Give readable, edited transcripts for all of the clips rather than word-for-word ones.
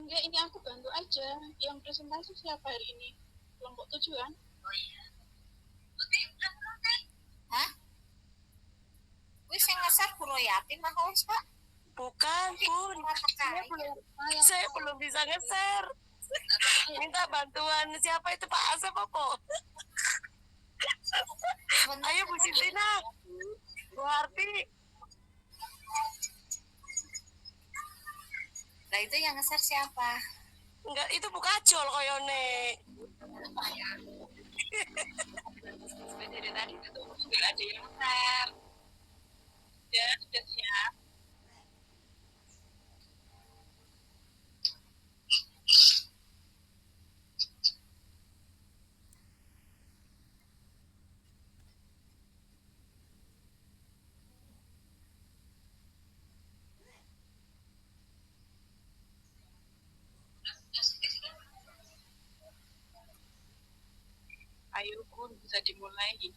Enggak, ini aku bantu aja. Yang presentasi siapa hari ini? Kelompok 7 kan? Oh iya. Hah? Wis sing ngeser Guru Yati mah wis, Pak. Bukan, Bun. Saya belum bisa ngeser. Minta bantuan siapa itu, Pak Asep apa? Ayo Bu Sintina, Bu Harti. Nah itu yang ngeser siapa? Enggak, itu Bu Kajol koyone. Dari tadi itu nggak ada yang ngeser. Ya, sudah siap. Ayo Bun, bisa dimulai.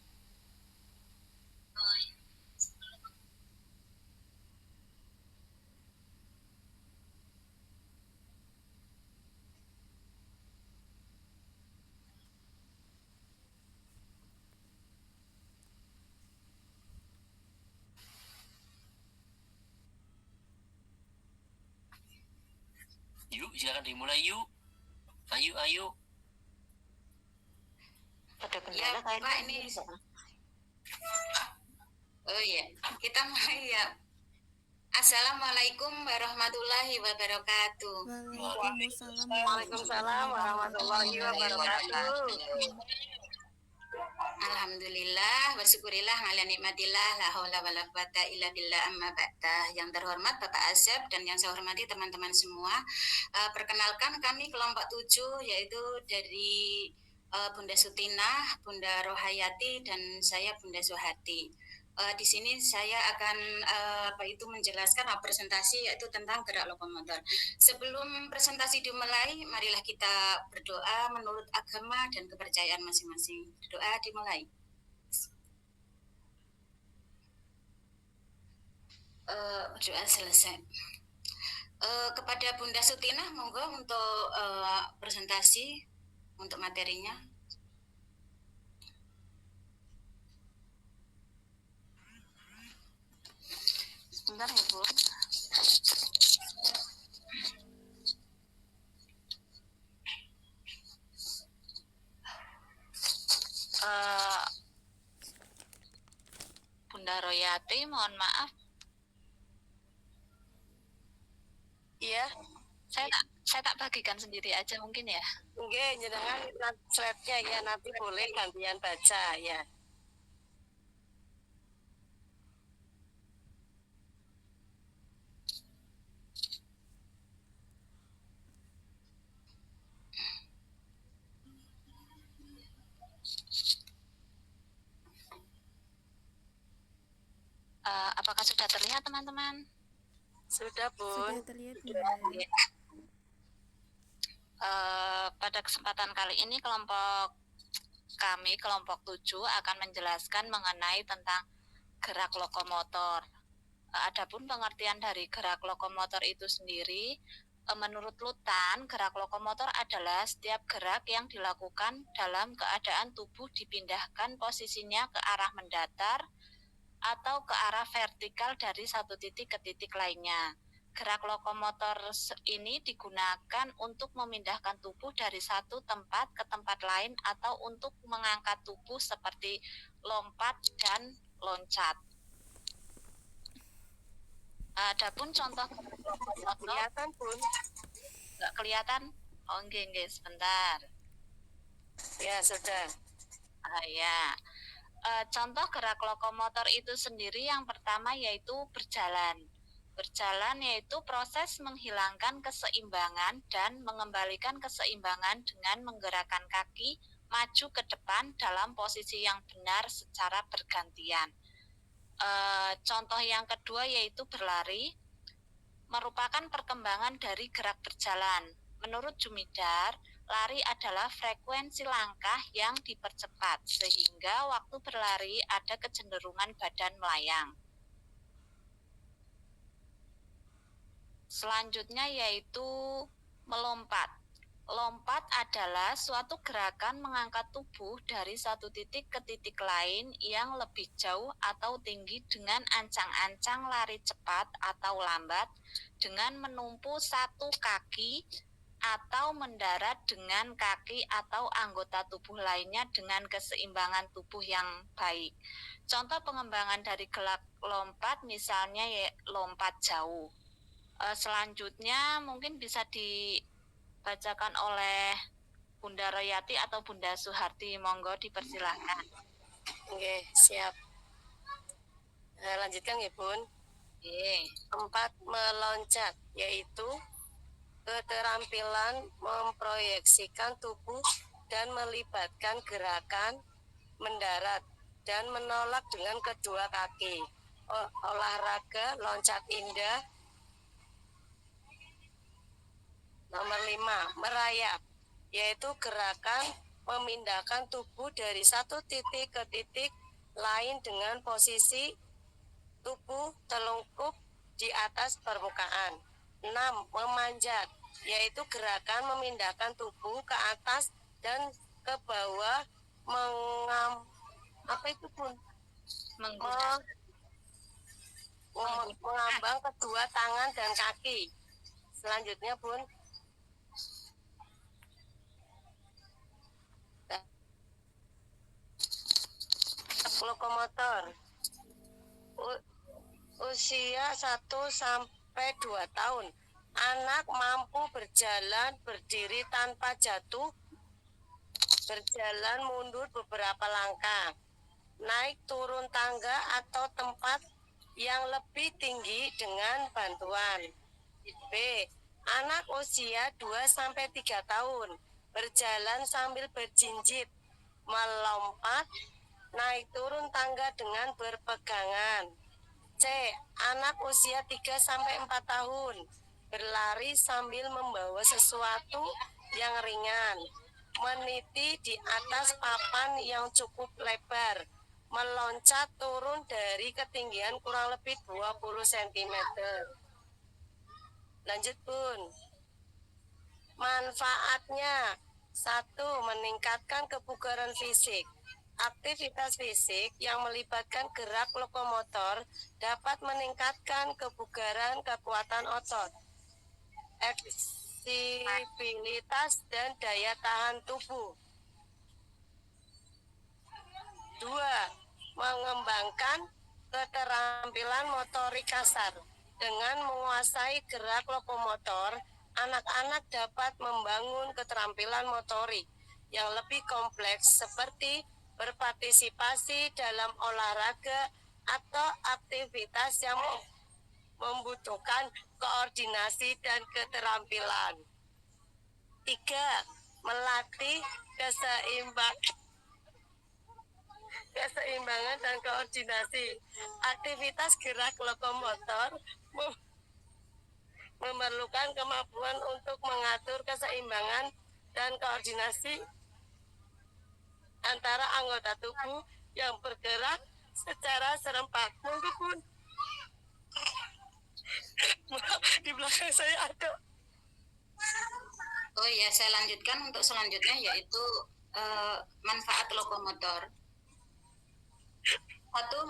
Yuk, silakan dimulai yuk. Ayo. Ada kendala kayak Pak ini. Oh iya, kita mulai ya. Assalamualaikum warahmatullahi wabarakatuh. Waalaikumsalam warahmatullahi wabarakatuh. Alhamdulillah, bersyukurillah, ala nikmatillah, la haula wala quwata illa billah, amma ba'da. Yang terhormat Bapak Asep dan yang saya hormati teman-teman semua. Perkenalkan kami kelompok 7 yaitu dari Bunda Sutina, Bunda Rohayati dan saya Bunda Suhati. Di sini saya akan menjelaskan presentasi yaitu tentang gerak lokomotor. Sebelum presentasi dimulai, marilah kita berdoa menurut agama dan kepercayaan masing-masing. Doa dimulai. Berdoa selesai. Kepada Bunda Sutina, monggo untuk presentasi untuk materinya. Sebentar ya, Bu. Bunda Royati, mohon maaf. Iya. Saya tak bagikan sendiri aja mungkin ya. Oke, jangan slide-nya ya, nanti boleh gantian baca ya. Apakah sudah terlihat teman-teman? Sudah, Bun. Sudah terlihat, Bunda. Pada kesempatan kali ini kelompok 7 akan menjelaskan mengenai tentang gerak lokomotor. Adapun pengertian dari gerak lokomotor itu sendiri, menurut Lutan, gerak lokomotor adalah setiap gerak yang dilakukan dalam keadaan tubuh dipindahkan posisinya ke arah mendatar atau ke arah vertikal dari satu titik ke titik lainnya. Gerak lokomotor ini digunakan untuk memindahkan tubuh dari satu tempat ke tempat lain atau untuk mengangkat tubuh seperti lompat dan loncat. Adapun contoh kelihatan, Bun. Nggak kelihatan? Oh, enggak, sebentar. Ya, sudah. Ya. Contoh gerak lokomotor itu sendiri yang pertama yaitu berjalan. Berjalan yaitu proses menghilangkan keseimbangan dan mengembalikan keseimbangan dengan menggerakkan kaki maju ke depan dalam posisi yang benar secara bergantian. Contoh yang kedua yaitu berlari, merupakan perkembangan dari gerak berjalan. Menurut Jumidar, lari adalah frekuensi langkah yang dipercepat, sehingga waktu berlari ada kecenderungan badan melayang. Selanjutnya yaitu Melompat. Lompat adalah suatu gerakan mengangkat tubuh dari satu titik ke titik lain yang lebih jauh atau tinggi dengan ancang-ancang lari cepat atau lambat dengan menumpu satu kaki atau mendarat dengan kaki atau anggota tubuh lainnya dengan keseimbangan tubuh yang baik. Contoh pengembangan dari gerak lompat misalnya lompat jauh. Selanjutnya mungkin bisa dibacakan oleh Bunda Royati atau Bunda Suharti. Monggo dipersilahkan. Oke, siap. Lanjutkan ya, Bun. Oke. 4. Meloncat, yaitu keterampilan memproyeksikan tubuh dan melibatkan gerakan mendarat dan menolak dengan kedua kaki. Olahraga loncat indah. Nomor 5. Merayap, yaitu gerakan memindahkan tubuh dari satu titik ke titik lain dengan posisi tubuh telungkup di atas permukaan. 6. Memanjat, yaitu gerakan memindahkan tubuh ke atas dan ke bawah mengambang kedua tangan dan kaki. Selanjutnya, Bun. Lokomotor. Usia 1 sampai 2 tahun. Anak mampu berjalan berdiri tanpa jatuh, berjalan mundur beberapa langkah, naik turun tangga atau tempat yang lebih tinggi dengan bantuan. B. Anak usia 2 sampai 3 tahun, berjalan sambil berjinjit, melompat, naik turun tangga dengan berpegangan. C. Anak usia 3 sampai 4 tahun, berlari sambil membawa sesuatu yang ringan, meniti di atas papan yang cukup lebar, meloncat turun dari ketinggian kurang lebih 20 cm. Lanjut, Bun. Manfaatnya. 1. Meningkatkan kebugaran fisik. Aktivitas fisik yang melibatkan gerak lokomotor dapat meningkatkan kebugaran kekuatan otot, fleksibilitas, dan daya tahan tubuh. 2. Mengembangkan keterampilan motorik kasar. Dengan menguasai gerak lokomotor, anak-anak dapat membangun keterampilan motorik yang lebih kompleks seperti berpartisipasi dalam olahraga atau aktivitas yang membutuhkan koordinasi dan keterampilan. 3. Melatih keseimbangan dan koordinasi. Aktivitas gerak lokomotor memerlukan kemampuan untuk mengatur keseimbangan dan koordinasi antara anggota tubuh yang bergerak secara serempak. Monggo, Bun. Di belakang saya ada. Oh ya, saya lanjutkan untuk selanjutnya yaitu manfaat lokomotor. 1.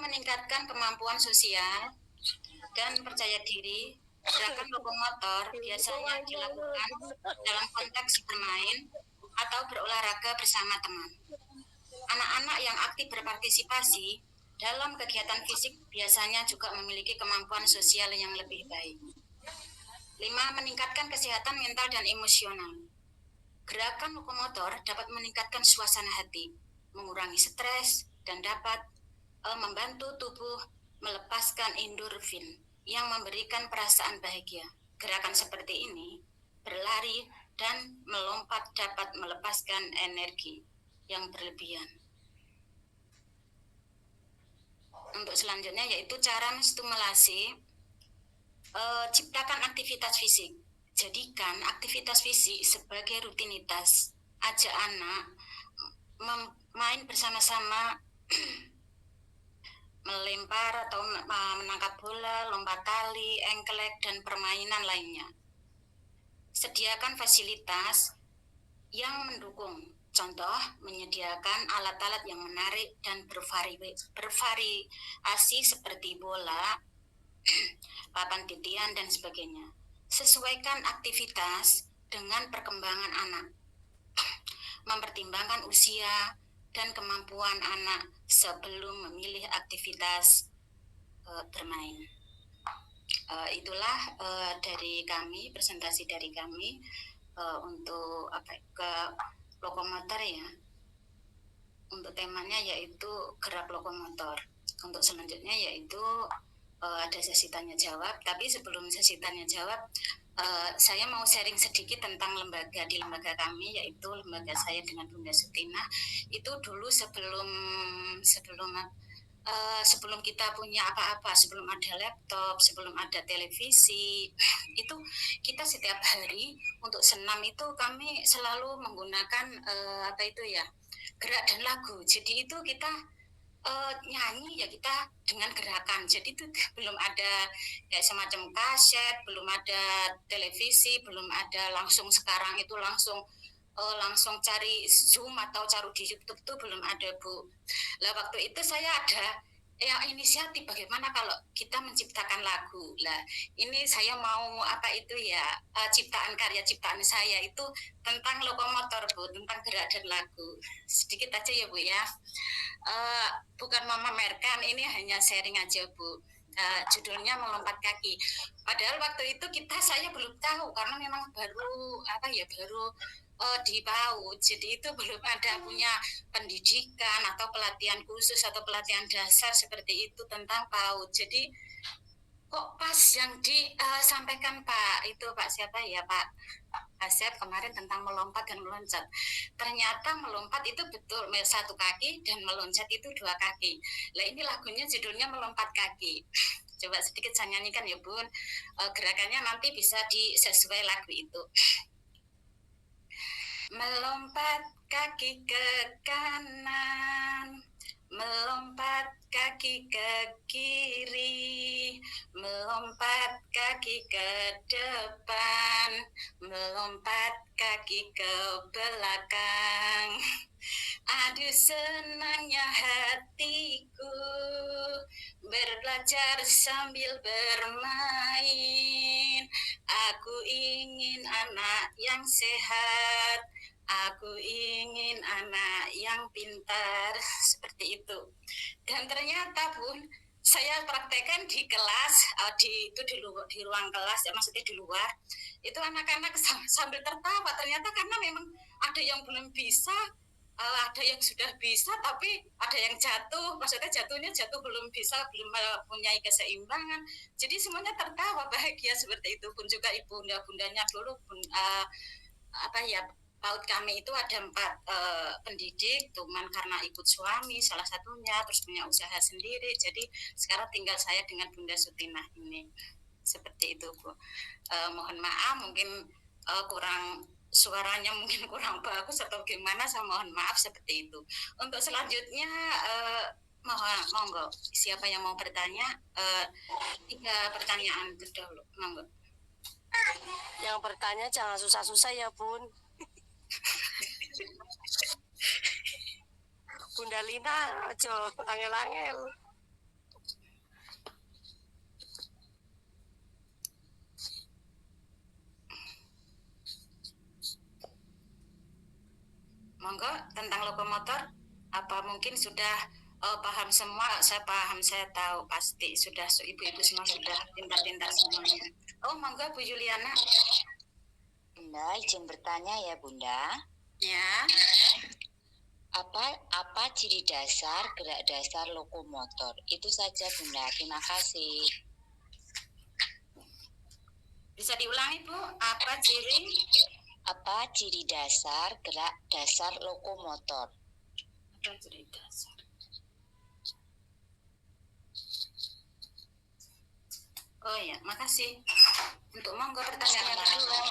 Meningkatkan kemampuan sosial dan percaya diri. Gerakan lokomotor biasanya dilakukan dalam konteks bermain atau berolahraga bersama teman. Anak-anak yang aktif berpartisipasi dalam kegiatan fisik biasanya juga memiliki kemampuan sosial yang lebih baik. 5. Meningkatkan kesehatan mental dan emosional. Gerakan lokomotor dapat meningkatkan suasana hati, mengurangi stres, dan dapat membantu tubuh melepaskan endorfin yang memberikan perasaan bahagia. Gerakan seperti ini, berlari dan melompat dapat melepaskan energi yang berlebihan. Untuk selanjutnya yaitu cara menstimulasi. Ciptakan aktivitas fisik. Jadikan aktivitas fisik sebagai rutinitas. Ajak anak main bersama-sama, melempar atau menangkap bola, lompat tali, engklek, dan permainan lainnya. sediakan fasilitas yang mendukung. Contoh, menyediakan alat-alat yang menarik dan bervariasi seperti bola, papan titian, dan sebagainya. Sesuaikan aktivitas dengan perkembangan anak. Mempertimbangkan usia dan kemampuan anak sebelum memilih aktivitas bermain. Itulah dari kami, presentasi dari kami untuk ke lokomotor ya. Untuk temanya yaitu gerak lokomotor. Untuk selanjutnya yaitu ada sesi tanya jawab. Tapi sebelum sesi tanya jawab, saya mau sharing sedikit tentang di lembaga kami, yaitu lembaga saya dengan Bunda Sutina. Itu dulu sebelum kita punya apa-apa, sebelum ada laptop, sebelum ada televisi, itu kita setiap hari untuk senam itu kami selalu menggunakan gerak dan lagu. Jadi itu kita nyanyi ya kita dengan gerakan. Jadi itu belum ada semacam kaset, belum ada televisi, belum ada langsung sekarang itu langsung cari Zoom atau cari di YouTube tuh belum ada, Bu. Lah waktu itu saya ada inisiatif bagaimana kalau kita menciptakan lagu. Lah ini saya mau karya ciptaan saya itu tentang lokomotor, Bu, tentang gerak dan lagu. Sedikit aja ya, Bu ya. Bukan memamerkan, ini hanya sharing aja, Bu. Judulnya Melompat Kaki. Padahal waktu itu saya belum tahu karena memang baru di PAUD, jadi itu belum ada punya pendidikan atau pelatihan khusus atau pelatihan dasar seperti itu tentang PAUD. Jadi kok pas yang disampaikan Pak siapa ya, Pak Asep kemarin tentang melompat dan meloncat. Ternyata melompat itu betul satu kaki dan meloncat itu dua kaki. Lah ini lagunya judulnya Melompat Kaki. Coba sedikit saya nyanyikan ya, Bun. Gerakannya nanti bisa sesuai lagu itu. Melompat kaki ke kanan, melompat kaki ke kiri, melompat kaki ke depan, melompat kaki ke belakang. Aduh senangnya hatiku belajar sambil bermain. Aku ingin anak yang sehat, aku ingin anak yang pintar, seperti itu. Dan ternyata, Bun, saya praktekkan di kelas, di ruang kelas, maksudnya di luar, itu anak-anak sambil tertawa. Ternyata karena memang ada yang belum bisa, ada yang sudah bisa, tapi ada yang jatuh, maksudnya jatuhnya belum bisa, belum mempunyai keseimbangan. Jadi semuanya tertawa, bahagia seperti itu. Pun juga bundanya dulu, PAUD kami itu ada 4 pendidik, cuman karena ikut suami salah satunya, terus punya usaha sendiri. Jadi sekarang tinggal saya dengan Bunda Sutina ini. Seperti itu, Bu. Mohon maaf, mungkin suaranya mungkin kurang bagus atau gimana, saya mohon maaf seperti itu. Untuk selanjutnya monggo siapa yang mau bertanya, 3 pertanyaan terdahulu, monggo. Yang bertanya jangan susah-susah ya, Bun. Bunda Lina aja angel-angel. Monggo, tentang lokomotor, apa mungkin sudah paham semua? Saya paham, saya tahu pasti sudah ibu-ibu semua sudah pintar-pintar semuanya. Oh, monggo Bu Juliana. Bunda, izin bertanya ya, Bunda. Ya. Apa ciri dasar gerak dasar lokomotor? Itu saja, Bunda. Terima kasih. Bisa diulangi, Bu? Apa ciri dasar gerak dasar lokomotor? Apa ciri dasar? Oh ya, makasih. Untuk monggo pertanyaan yang kedua.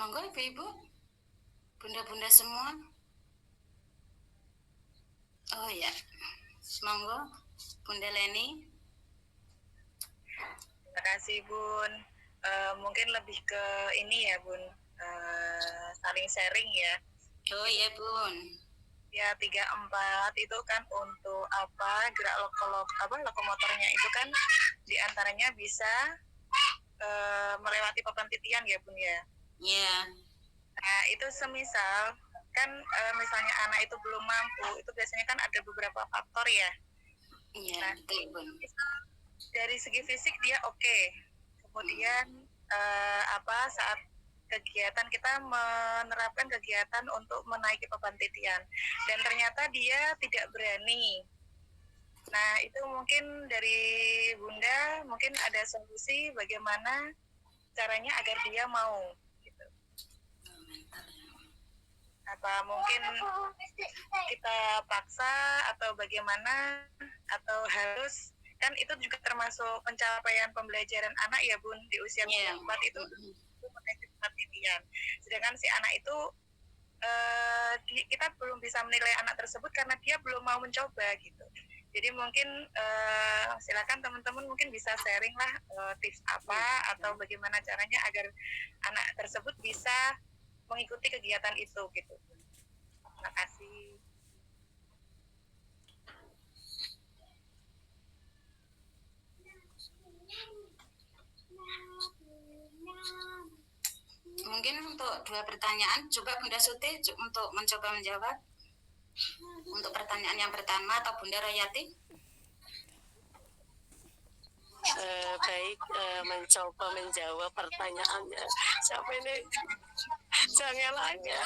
Monggo Ibu-ibu, bunda-bunda semua. Oh ya, monggo Bunda Leni. Terima kasih Bun. Mungkin lebih ke ini ya Bun, saling sharing ya. Oh iya Bun. Ya 3-4 itu kan untuk gerak lokomotornya itu kan diantaranya bisa melewati papan titian ya Bun ya. Iya. Nah itu semisal kan misalnya anak itu belum mampu, itu biasanya kan ada beberapa faktor ya. Iya, Nah, betul Bun. dari segi fisik dia oke. Kemudian saat kegiatan kita menerapkan kegiatan untuk menaiki papan titian dan ternyata dia tidak berani. Nah itu mungkin dari Bunda mungkin ada solusi bagaimana caranya agar dia mau gitu. Apa mungkin kita paksa atau bagaimana, atau harus, kan itu juga termasuk pencapaian pembelajaran anak ya Bun di usia 4 itu menaiki papan titian. Sedangkan si anak itu kita belum bisa menilai anak tersebut karena dia belum mau mencoba gitu. Jadi mungkin silakan teman-teman mungkin bisa sharing lah tips apa atau bagaimana caranya agar anak tersebut bisa mengikuti kegiatan itu gitu. Terima kasih. Mungkin untuk 2 pertanyaan, coba Bunda Suti untuk mencoba menjawab. Untuk pertanyaan yang pertama atau Bunda Royati? Baik, mencoba menjawab pertanyaannya. Siapa ini? Jangan aja.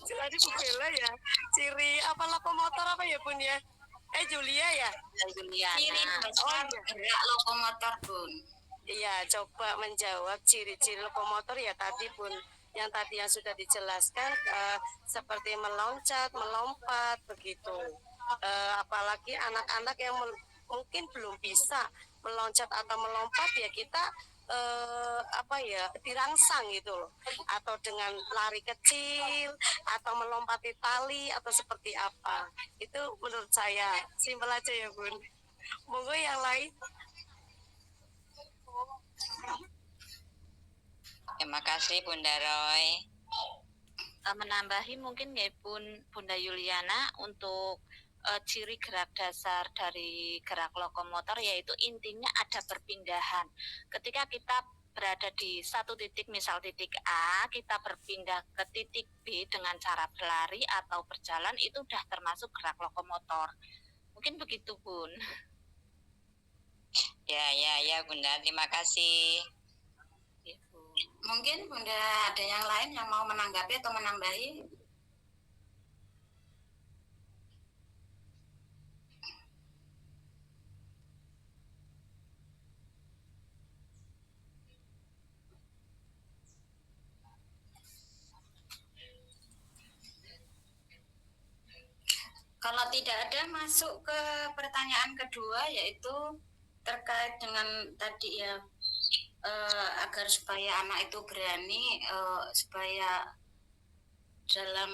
Tadi Bu Bella ya. Ciri apa lokomotor apa ya Bun ya? Julia ya? Juliana. Ciri dasar gerak lokomotor Bun. Iya, coba menjawab ciri-ciri lokomotor ya tadi Bun. Yang tadi yang sudah dijelaskan seperti meloncat, melompat begitu. Apalagi anak-anak yang mungkin belum bisa meloncat atau melompat ya kita dirangsang gitu loh, atau dengan lari kecil atau melompati tali atau seperti apa. Itu menurut saya simpel aja ya Bun. Monggo yang lain. Terima kasih Bunda Roy. Menambahi mungkin ya Bunda Yuliana untuk ciri gerak dasar dari gerak lokomotor yaitu intinya ada perpindahan. Ketika kita berada di satu titik, misal titik A, kita berpindah ke titik B dengan cara berlari atau berjalan, itu sudah termasuk gerak lokomotor. Mungkin begitu Bun. Ya Bunda, terima kasih. Mungkin Bunda ada yang lain yang mau menanggapi atau menambahi? Kalau tidak ada, masuk ke pertanyaan kedua, yaitu terkait dengan tadi ya, agar supaya anak itu berani, supaya dalam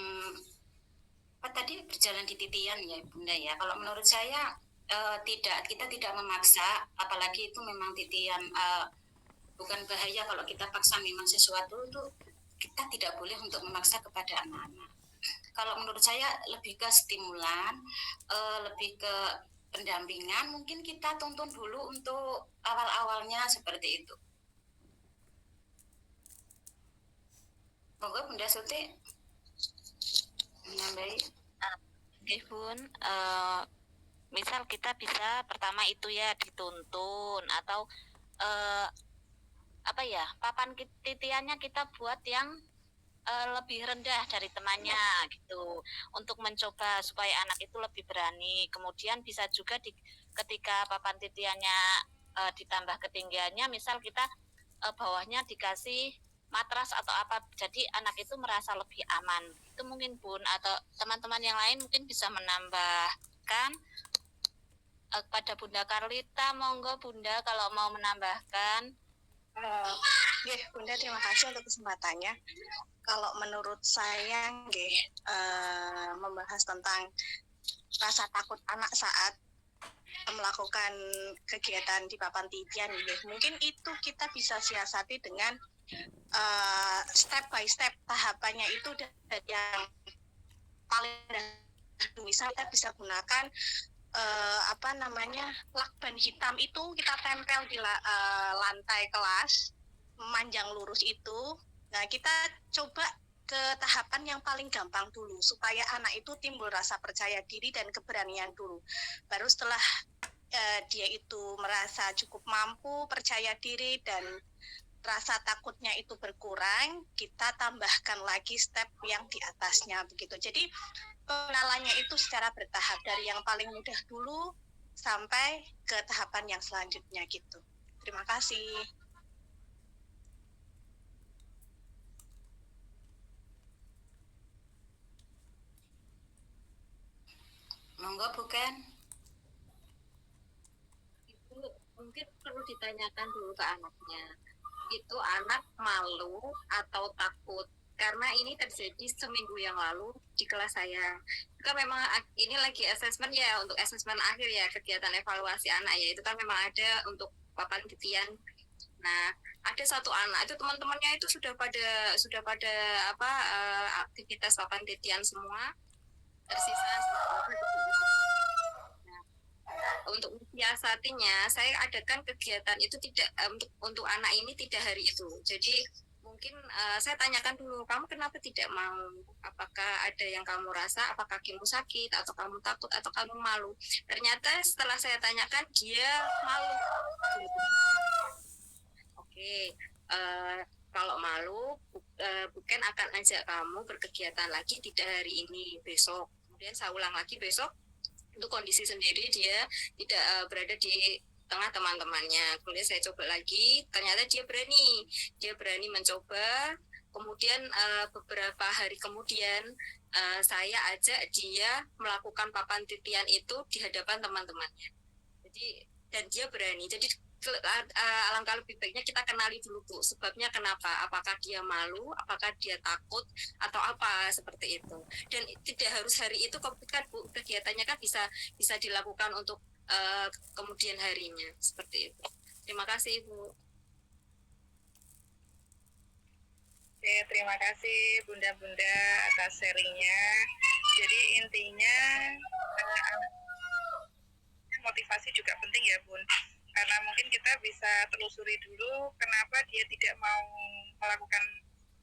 berjalan di titian ya Bunda ya. Kalau menurut saya kita tidak memaksa, apalagi itu memang titian, bukan bahaya kalau kita paksa memang sesuatu itu, kita tidak boleh untuk memaksa kepada anak-anak. Kalau menurut saya lebih ke stimulan, lebih ke pendampingan, mungkin kita tuntun dulu untuk awal-awalnya seperti itu. Monggo Bunda Suti menambahi. Bun, misal kita bisa pertama itu ya dituntun atau papan titiannya kita buat yang lebih rendah dari temannya gitu, untuk mencoba supaya anak itu lebih berani. Kemudian bisa juga ketika papan titiannya ditambah ketinggiannya, misal kita bawahnya dikasih matras atau apa, jadi anak itu merasa lebih aman. Itu mungkin Bun, atau teman-teman yang lain mungkin bisa menambahkan. Pada Bunda Karlita, monggo Bunda kalau mau menambahkan. Nggih, Bunda, terima kasih untuk kesempatannya. Kalau menurut saya nggih, membahas tentang rasa takut anak saat melakukan kegiatan di papan titian nggih. Mungkin itu kita bisa siasati dengan step by step tahapannya itu dari yang paling dahulu. Misal kita bisa gunakan lakban hitam itu kita tempel di lantai kelas, memanjang lurus itu. Nah, kita coba ke tahapan yang paling gampang dulu supaya anak itu timbul rasa percaya diri dan keberanian dulu. Baru setelah dia itu merasa cukup mampu, percaya diri dan rasa takutnya itu berkurang, kita tambahkan lagi step yang di atasnya begitu. Jadi pengenalannya itu secara bertahap dari yang paling mudah dulu sampai ke tahapan yang selanjutnya gitu. Terima kasih. Monggo bukan? Itu mungkin perlu ditanyakan dulu ke anaknya. Itu anak malu atau takut? Karena ini terjadi seminggu yang lalu di kelas saya. Kan memang ini lagi asesmen ya, untuk asesmen akhir ya, kegiatan evaluasi anak ya. Itu kan memang ada untuk papan titian. Nah, ada satu anak itu teman-temannya itu sudah pada aktivitas papan titian semua. Tersisa untuk mensiasatinya saya adakan kegiatan itu tidak untuk anak ini tidak hari itu. Jadi mungkin saya tanyakan dulu, kamu kenapa tidak mau? Apakah ada yang kamu rasa? Apakah kakimu sakit atau kamu takut atau kamu malu? Ternyata setelah saya tanyakan dia malu. Oke, kalau malu bukan akan ajak kamu berkegiatan lagi tidak hari ini, besok. Kemudian saya ulang lagi besok. Untuk kondisi sendiri dia tidak berada di tengah teman-temannya. Kemudian saya coba lagi, ternyata dia berani mencoba. Kemudian beberapa hari kemudian saya ajak dia melakukan papan titian itu di hadapan teman-temannya. Jadi dan dia berani. Jadi alangkah lebih baiknya kita kenali dulu Bu, sebabnya kenapa, apakah dia malu, apakah dia takut atau apa seperti itu. Dan tidak harus hari itu kan Bu, kegiatannya kan bisa dilakukan untuk kemudian harinya seperti itu. Terima kasih Bu. Oke, terima kasih Bunda-Bunda atas sharingnya. Jadi intinya motivasi juga penting ya Bun, karena mungkin kita bisa telusuri dulu kenapa dia tidak mau melakukan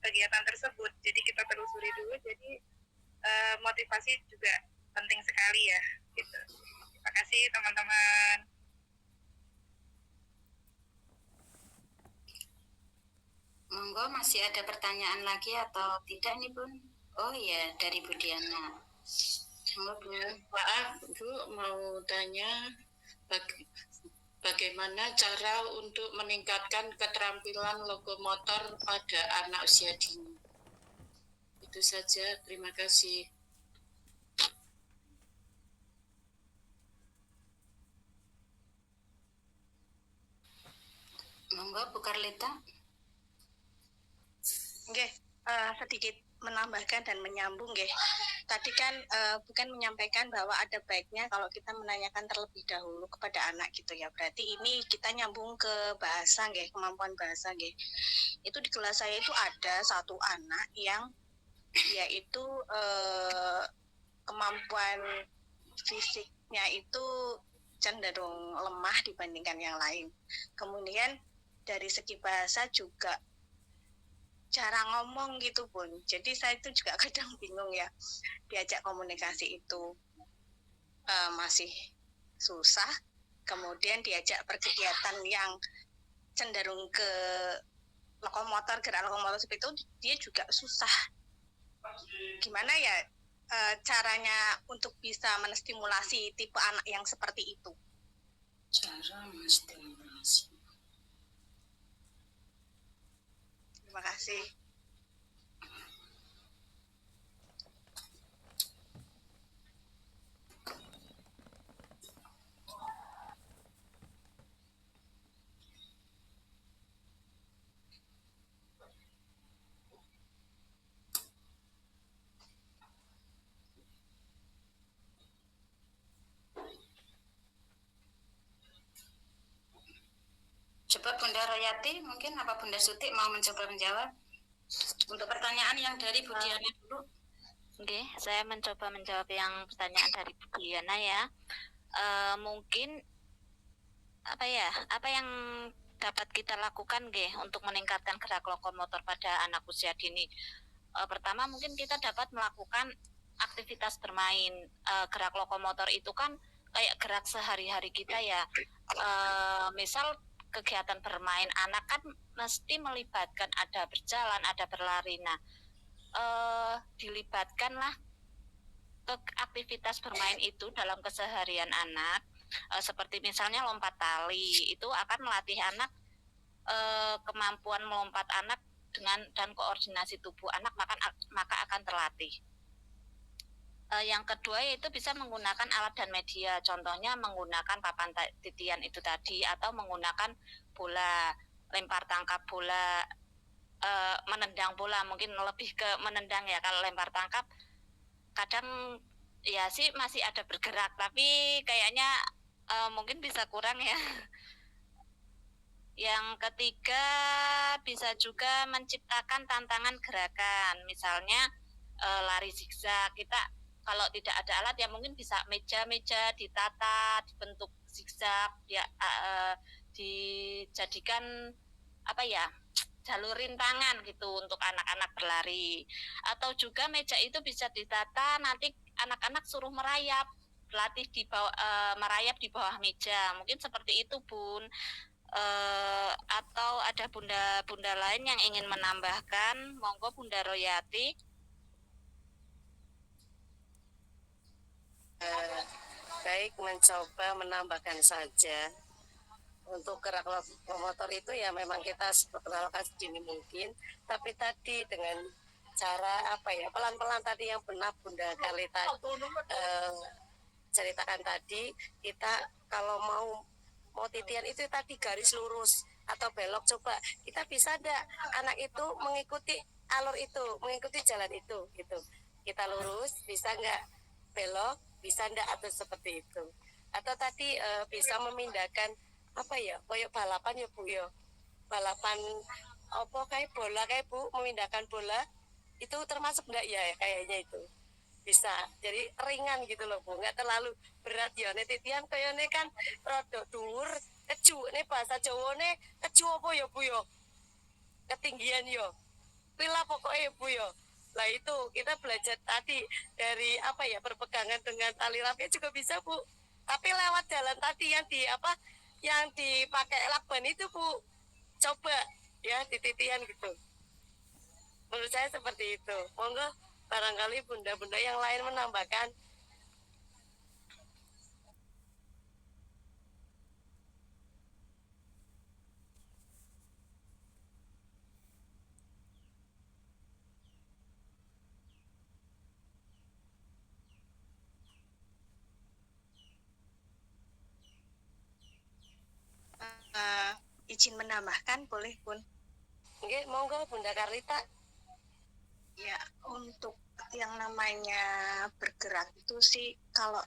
kegiatan tersebut. Jadi kita telusuri dulu. Jadi motivasi juga penting sekali ya. Gitu. Terima kasih teman-teman. Monggo, masih ada pertanyaan lagi atau tidak nih Bun? Oh iya, dari Bu Diana. Monggo Bu. Maaf Bu, mau tanya bagaimana cara untuk meningkatkan keterampilan lokomotor pada anak usia dini. Itu saja, terima kasih. Monggo Bu Karlita. Oke, sedikit menambahkan dan menyambung nggih. Tadi kan bukan menyampaikan bahwa ada baiknya kalau kita menanyakan terlebih dahulu kepada anak gitu ya. Berarti ini kita nyambung ke bahasa nggih, kemampuan bahasa nggih. Itu di kelas saya itu ada satu anak yang dia itu kemampuan fisiknya itu cenderung lemah dibandingkan yang lain. Kemudian dari segi bahasa juga cara ngomong gitu Bun. Jadi saya itu juga kadang bingung ya, diajak komunikasi itu masih susah. Kemudian diajak berkegiatan yang cenderung ke lokomotor, gerak lokomotor seperti itu, dia juga susah. Gimana ya caranya untuk bisa menstimulasi tipe anak yang seperti itu? Cara menstimulasi. Terima kasih. Untuk Bunda Royati, mungkin apa Bunda Suti mau mencoba menjawab? Untuk pertanyaan yang dari Bu Diana dulu. Oke, saya mencoba menjawab yang pertanyaan dari Bu Diana ya. Mungkin apa yang dapat kita lakukan untuk meningkatkan gerak lokomotor pada anak usia dini. Pertama mungkin kita dapat melakukan aktivitas bermain. Gerak lokomotor itu kan kayak gerak sehari-hari kita ya. Misal kegiatan bermain anak kan mesti melibatkan ada berjalan, ada berlari. Nah, dilibatkanlah ke aktivitas bermain itu dalam keseharian anak. Seperti misalnya lompat tali, itu akan melatih anak kemampuan melompat anak dan koordinasi tubuh anak maka akan terlatih. Yang kedua yaitu bisa menggunakan alat dan media, contohnya menggunakan papan titian itu tadi, atau menggunakan bola, lempar tangkap bola, menendang bola, mungkin lebih ke menendang ya. Kalau lempar tangkap kadang ya sih masih ada bergerak, tapi kayaknya mungkin bisa kurang ya. Yang ketiga bisa juga menciptakan tantangan gerakan, misalnya lari zigzag. Kita kalau tidak ada alat ya mungkin bisa meja-meja ditata, dibentuk zigzag, dijadikan jalur rintangan gitu untuk anak-anak berlari. Atau juga meja itu bisa ditata, nanti anak-anak suruh merayap, latih di bawah, merayap di bawah meja, mungkin seperti itu Bun. Atau ada bunda-bunda lain yang ingin menambahkan, monggo Bunda Royati. Baik, mencoba menambahkan saja. Untuk gerak lokomotor itu ya memang kita perkenalkan sedini mungkin, tapi tadi dengan cara pelan-pelan tadi yang benar Bunda Karlita ceritakan tadi, kita kalau mau titian itu tadi garis lurus atau belok, coba kita bisa enggak anak itu mengikuti alur itu, mengikuti jalan itu gitu. Kita lurus, bisa enggak belok, bisa enggak, atau seperti itu. Atau tadi bisa memindahkan koyok balapan ya Bu ya. Balapan kayak bola kayak Bu, memindahkan bola itu termasuk enggak ya kayaknya itu. Bisa, jadi ringan gitu loh Bu, enggak terlalu berat ya. Nek titian kayaknya kan rada dhuwur, keju, nek bahasa Jawane keju apa ya Bu ya? Ketinggian ya. Pila pokoknya ya Bu ya. Lah itu kita belajar tadi dari berpegangan dengan tali rapia juga bisa Bu. Tapi lewat jalan tadi yang dipakai lakban itu Bu, coba ya di titian gitu. Menurut saya seperti itu. Monggo barangkali bunda-bunda yang lain menambahkan. Izin menambahkan boleh Bun? Oke, monggo Bunda Karlita. Ya, untuk yang namanya bergerak itu sih kalau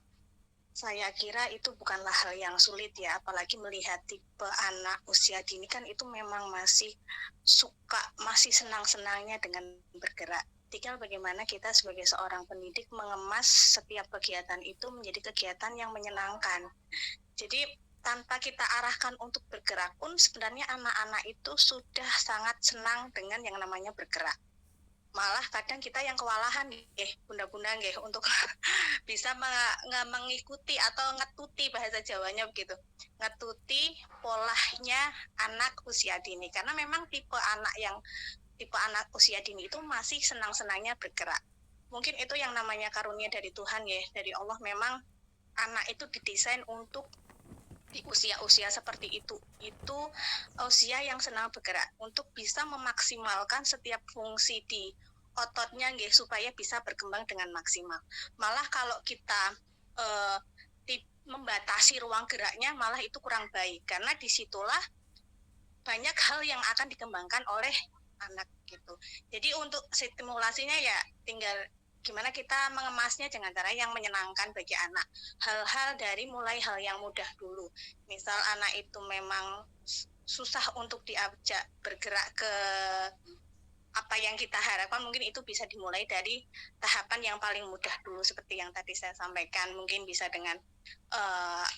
saya kira itu bukanlah hal yang sulit ya, apalagi melihat tipe anak usia dini kan itu memang masih senang-senangnya dengan bergerak. Tinggal bagaimana kita sebagai seorang pendidik mengemas setiap kegiatan itu menjadi kegiatan yang menyenangkan. Jadi tanpa kita arahkan untuk bergerak pun sebenarnya anak-anak itu sudah sangat senang dengan yang namanya bergerak. Malah kadang kita yang kewalahan bunda-bunda untuk bisa mengikuti atau ngetuti bahasa Jawanya begitu, ngetuti polanya anak usia dini, karena memang tipe anak usia dini itu masih senang-senangnya bergerak. Mungkin itu yang namanya karunia dari Tuhan ya, dari Allah. Memang anak itu didesain untuk di usia-usia seperti itu usia yang senang bergerak untuk bisa memaksimalkan setiap fungsi di ototnya supaya bisa berkembang dengan maksimal. Malah kalau kita membatasi ruang geraknya malah itu kurang baik, karena disitulah banyak hal yang akan dikembangkan oleh anak gitu. Jadi untuk stimulasinya ya tinggal gimana kita mengemasnya dengan cara yang menyenangkan bagi anak. Hal-hal dari mulai hal yang mudah dulu. Misal anak itu memang susah untuk diajak bergerak ke apa yang kita harapkan, mungkin itu bisa dimulai dari tahapan yang paling mudah dulu seperti yang tadi saya sampaikan. Mungkin bisa dengan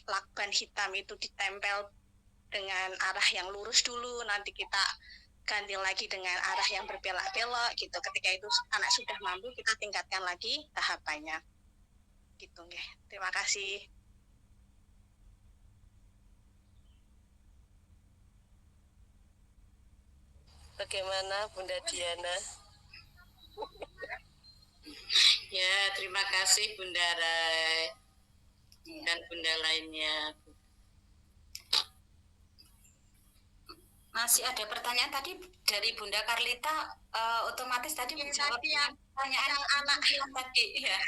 lakban hitam itu ditempel dengan arah yang lurus dulu, nanti kita ganti lagi dengan arah yang berbelok-belok gitu. Ketika itu anak sudah mampu, kita tingkatkan lagi tahapannya gitu nggih. Terima kasih. Bagaimana Bunda Diana? Ya, terima kasih Bunda Rai dan Bunda lainnya. Masih ada pertanyaan tadi dari Bunda Karlita, otomatis tadi Yang menjawab tadi yang pertanyaan anak yang tadi ya.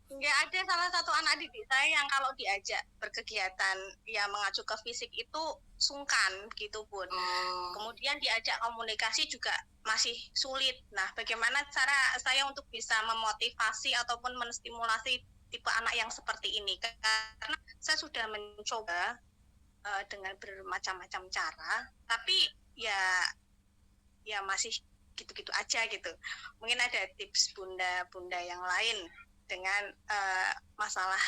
nggak ada salah satu anak didik saya yang kalau diajak berkegiatan yang mengacu ke fisik itu sungkan gitu pun. Kemudian diajak komunikasi juga masih sulit. Nah, bagaimana cara saya untuk bisa memotivasi ataupun menstimulasi tipe anak yang seperti ini? Karena saya sudah mencoba dengan bermacam-macam cara, tapi ya masih gitu-gitu aja gitu. Mungkin ada tips bunda-bunda yang lain dengan masalah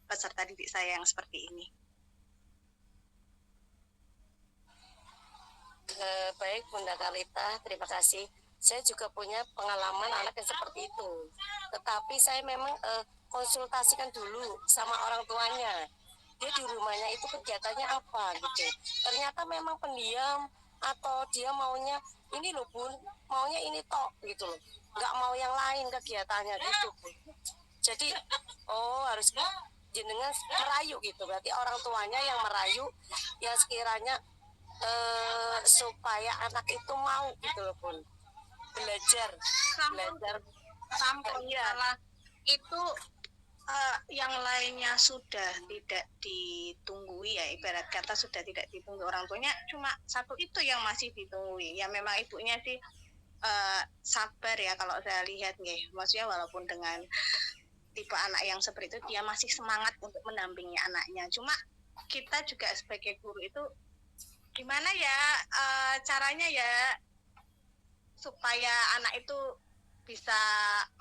peserta didik saya yang seperti ini. Baik Bunda Karlita, terima kasih. Saya juga punya pengalaman anak yang seperti itu. Tetapi saya memang konsultasikan dulu sama orang tuanya. Dia di rumahnya itu kegiatannya apa gitu. Ternyata memang pendiam atau dia maunya ini loh Bun, maunya ini tok gitu loh. Nggak mau yang lain kegiatannya gitu Bun. Jadi harus jenengan merayu gitu. Berarti orang tuanya yang merayu yang sekiranya supaya anak itu mau gitu loh Bun. Belajar Sampai salah itu yang lainnya sudah tidak ditunggui ya, ibarat kata sudah tidak ditunggui orang tuanya, cuma satu itu yang masih ditunggui. Ya memang ibunya sih sabar ya kalau saya lihat nih, maksudnya walaupun dengan tipe anak yang seperti itu dia masih semangat untuk mendampingi anaknya. Cuma kita juga sebagai guru itu gimana ya caranya ya supaya anak itu bisa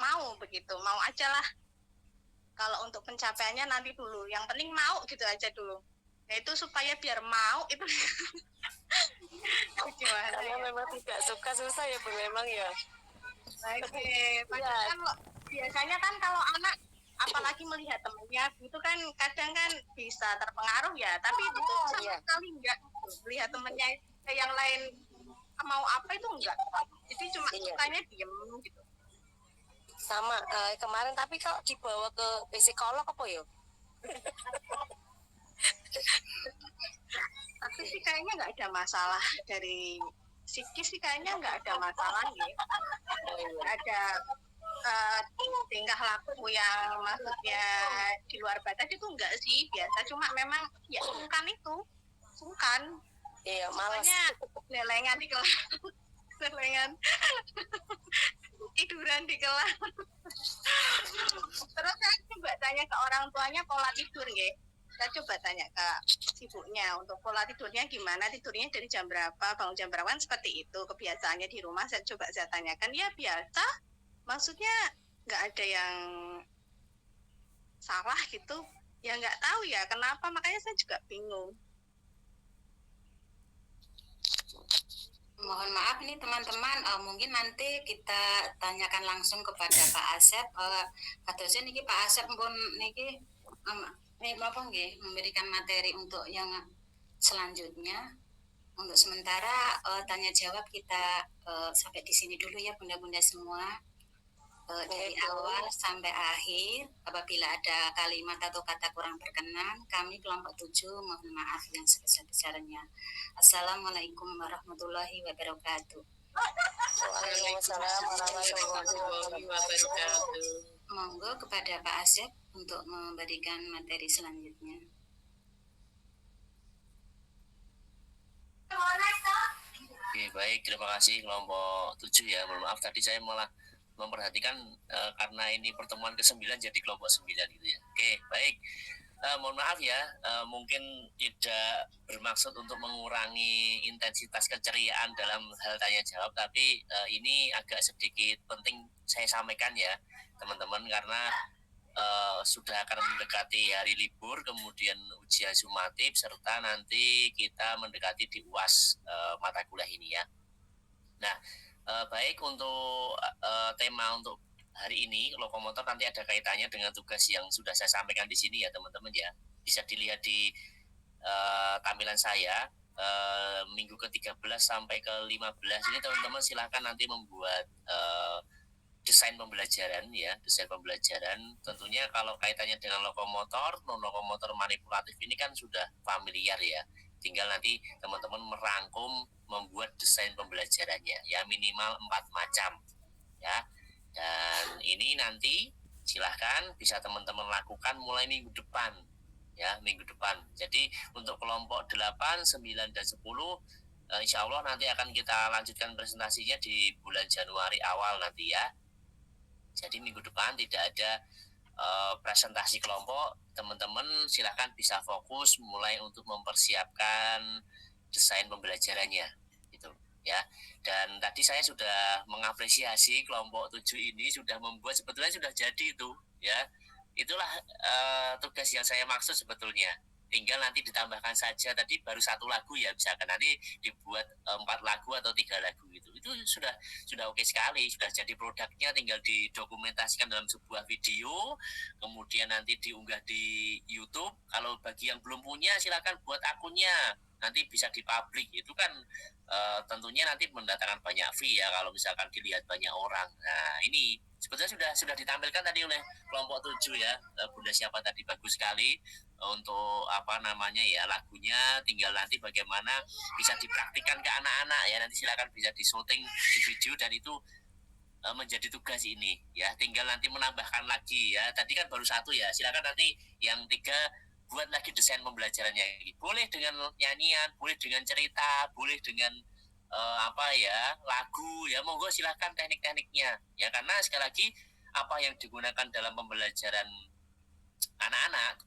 mau begitu, mau aja lah. Kalau untuk pencapaiannya nanti dulu, yang penting mau gitu aja dulu. Nah itu supaya biar mau itu gimana karena ya? memang tidak suka susah ya Bun memang ya. Oke, kan biasanya kan kalau anak apalagi melihat temannya itu kan kadang kan bisa terpengaruh ya, tapi itu tuh sama sekali enggak lihat temannya yang lain mau apa itu enggak, jadi cuma sukanya diem gitu. Sama kemarin, tapi kalau dibawa ke psikolog apa ya? Tapi sih kayaknya nggak ada masalah dari psikis sih, kayaknya nggak ada masalah ya. Nggak ada tingkah laku yang maksudnya di luar batas itu enggak sih, biasa, cuma memang ya sungkan Iya, malas. Lelengan di kelas lelengan tiduran di kelas. Terus saya coba tanya ke orang tuanya pola tidur ya, saya coba tanya ke ibunya untuk pola tidurnya gimana, tidurnya dari jam berapa, bangun jam berapa, seperti itu kebiasaannya di rumah. Saya coba saya tanyakan, ya biasa, maksudnya nggak ada yang salah gitu ya, nggak tahu ya kenapa, makanya saya juga bingung. Mohon maaf nih teman-teman, mungkin nanti kita tanyakan langsung kepada Pak Asep. Kadosen niki Pak Asep pun niki apa nggih memberikan materi untuk yang selanjutnya. Untuk sementara tanya jawab kita sampai di sini dulu ya bunda-bunda semua. Dari awal sampai akhir, apabila ada kalimat atau kata kurang berkenan, kami kelompok 7 mohon maaf yang sebesar-besarnya. Assalamualaikum warahmatullahi wabarakatuh. Waalaikumsalam warahmatullahi wabarakatuh. Monggo kepada Pak Asep untuk memberikan materi selanjutnya. Oke, baik, terima kasih kelompok 7 ya. Mohon maaf tadi saya malah memperhatikan karena ini pertemuan ke-9 jadi kelompok 9 gitu ya. Oke, baik. mohon maaf ya, mungkin tidak bermaksud untuk mengurangi intensitas keceriaan dalam hal tanya jawab, tapi ini agak sedikit penting saya sampaikan ya teman-teman, karena sudah akan mendekati hari libur, kemudian ujian sumatif, serta nanti kita mendekati di UAS mata kuliah ini ya. Nah, baik untuk tema untuk hari ini lokomotor nanti ada kaitannya dengan tugas yang sudah saya sampaikan di sini ya teman-teman ya. Bisa dilihat di tampilan saya minggu ke-13 sampai ke-15 ini teman-teman silahkan nanti membuat desain pembelajaran ya, desain pembelajaran. Tentunya kalau kaitannya dengan lokomotor, non lokomotor manipulatif ini kan sudah familiar ya. Tinggal nanti teman-teman merangkum membuat desain pembelajarannya ya, minimal 4 macam ya. Dan ini nanti silahkan bisa teman-teman lakukan mulai minggu depan ya, minggu depan. Jadi untuk kelompok 8, 9, dan 10 insya Allah nanti akan kita lanjutkan presentasinya di bulan Januari awal nanti ya. Jadi minggu depan tidak ada presentasi kelompok, teman-teman silahkan bisa fokus mulai untuk mempersiapkan desain pembelajarannya gitu ya. Dan tadi saya sudah mengapresiasi kelompok 7 ini sudah membuat, sebetulnya sudah jadi itu ya. Itulah tugas yang saya maksud sebetulnya. Tinggal nanti ditambahkan saja, tadi baru 1 lagu ya, misalkan nanti dibuat 4 lagu atau 3 lagu gitu. Itu sudah oke sekali, sudah jadi produknya, tinggal didokumentasikan dalam sebuah video, kemudian nanti diunggah di YouTube. Kalau bagi yang belum punya silakan buat akunnya, nanti bisa dipublik. Itu kan tentunya nanti mendatangkan banyak fee ya kalau misalkan dilihat banyak orang. Nah, ini sebetulnya sudah ditampilkan tadi oleh kelompok 7 ya, Bunda siapa tadi, bagus sekali untuk apa namanya ya lagunya, tinggal nanti bagaimana bisa dipraktikkan ke anak-anak ya, nanti silakan bisa disyuting di video dan itu menjadi tugas ini ya, tinggal nanti menambahkan lagi ya, tadi kan baru 1 ya, silakan nanti yang 3 buat lagi desain pembelajarannya, boleh dengan nyanyian, boleh dengan cerita, boleh dengan apa ya lagu ya, monggo silakan teknik-tekniknya ya, karena sekali lagi apa yang digunakan dalam pembelajaran anak-anak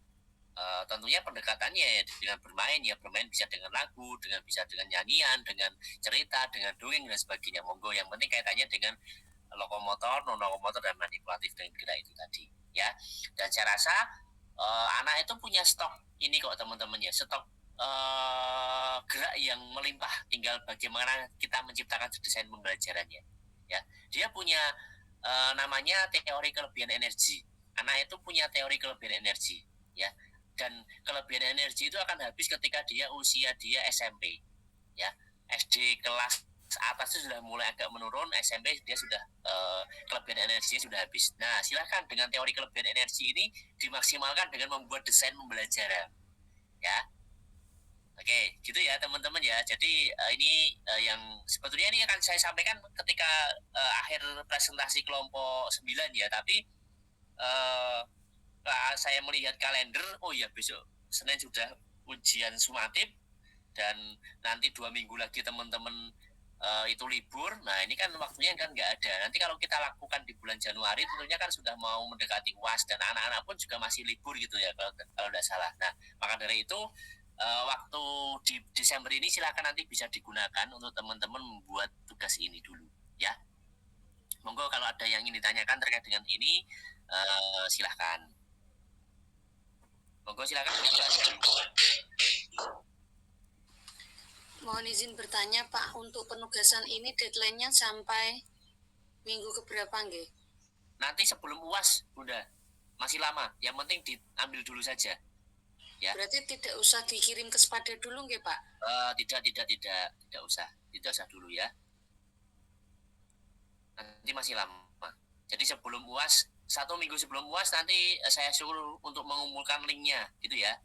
tentunya pendekatannya dengan bermain ya, bermain bisa dengan lagu, bisa dengan nyanyian, dengan cerita, dengan dongeng dan sebagainya, monggo, yang penting kaitannya dengan lokomotor, non lokomotor dan manipulatif dengan gerak itu tadi ya. Dan saya rasa anak itu punya stok ini kok teman-teman ya, stok gerak yang melimpah, tinggal bagaimana kita menciptakan desain pembelajarannya ya. Dia punya namanya teori kelebihan energi. Anak itu punya teori kelebihan energi ya, dan kelebihan energi itu akan habis ketika dia usia dia SMP ya. SD kelas atas itu sudah mulai agak menurun, SMP dia sudah kelebihan energinya sudah habis. Nah, silahkan dengan teori kelebihan energi ini dimaksimalkan dengan membuat desain pembelajaran ya. Oke, gitu ya teman-teman ya. Jadi ini yang sebetulnya ini akan saya sampaikan ketika akhir presentasi kelompok 9 ya, tapi saya melihat kalender, oh ya besok Senin sudah ujian sumatif dan nanti 2 minggu lagi teman-teman itu libur. Nah ini kan waktunya kan nggak ada. Nanti kalau kita lakukan di bulan Januari tentunya kan sudah mau mendekati UAS dan anak-anak pun juga masih libur gitu ya kalau tidak salah. Nah maka dari itu waktu di Desember ini silakan nanti bisa digunakan untuk teman-teman membuat tugas ini dulu ya. Monggo kalau ada yang ingin ditanyakan terkait dengan ini silahkan. Monggo silakan. Mohon izin bertanya Pak, untuk penugasan ini deadline-nya sampai minggu keberapa nggih? Nanti sebelum UAS, Bunda. Masih lama, yang penting diambil dulu saja. Ya. Berarti tidak usah dikirim ke Spada dulu nggih Pak? Tidak usah dulu ya. Nanti masih lama. Jadi sebelum UAS, 1 minggu sebelum UAS nanti saya suruh untuk mengumpulkan linknya, gitu ya.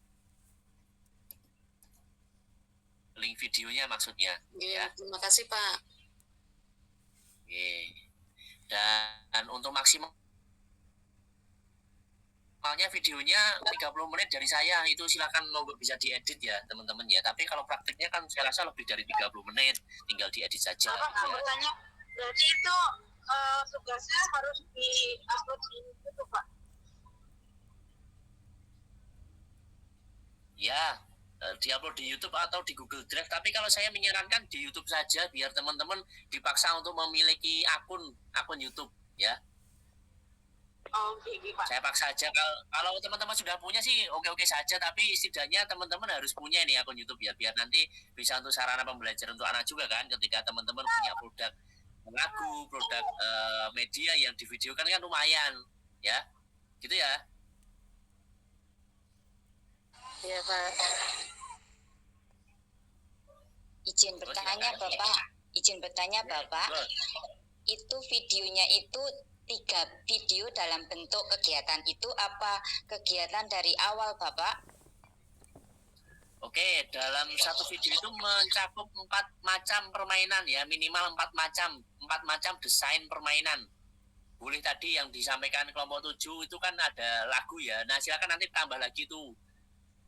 Link videonya maksudnya. Ya. Terima kasih Pak. Oke. Dan untuk maksimalnya videonya 30 menit dari saya, itu silakan monggo bisa diedit ya teman-teman ya. Tapi kalau praktiknya kan saya rasa lebih dari 30 menit, tinggal diedit saja. Bapak ya. bertanya, berarti itu tugasnya harus di-upload di YouTube Pak? ya diupload di YouTube atau di Google Drive. Tapi kalau saya menyarankan di YouTube saja biar teman-teman dipaksa untuk memiliki akun YouTube ya. Oke, Pak. Saya paksa aja kalau teman-teman sudah punya sih oke-oke saja, tapi setidaknya teman-teman harus punya ini akun YouTube ya biar nanti bisa untuk sarana pembelajaran untuk anak juga kan ketika teman-teman punya produk lagu, produk media yang divideokan kan lumayan ya. Gitu ya. Ya, Pak. Izin bertanya Bapak, itu videonya itu 3 video dalam bentuk kegiatan itu apa kegiatan dari awal Bapak? Oke, dalam satu video itu mencakup 4 macam permainan ya, minimal 4 macam desain permainan. Boleh tadi yang disampaikan kelompok 7 itu kan ada lagu ya. Nah, silakan nanti tambah lagi tuh